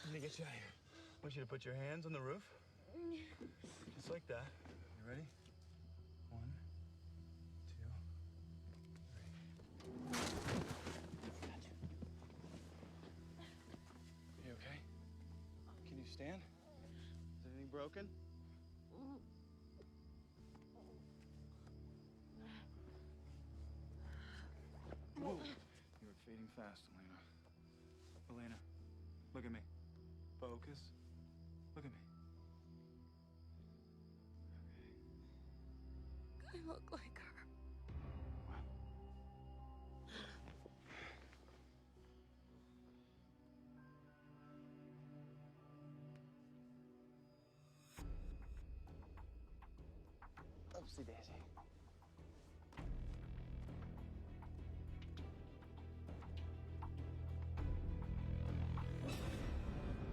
Let me get you out of here. I want you to put your hands on the roof. Just like that. You ready? 1, 2, 3. Got you. You okay? Can you stand? Is anything broken? Whoa. You were fading fast, Elena. Elena, look at me. Focus. Look at me. I look like her. What? Oopsie daisy.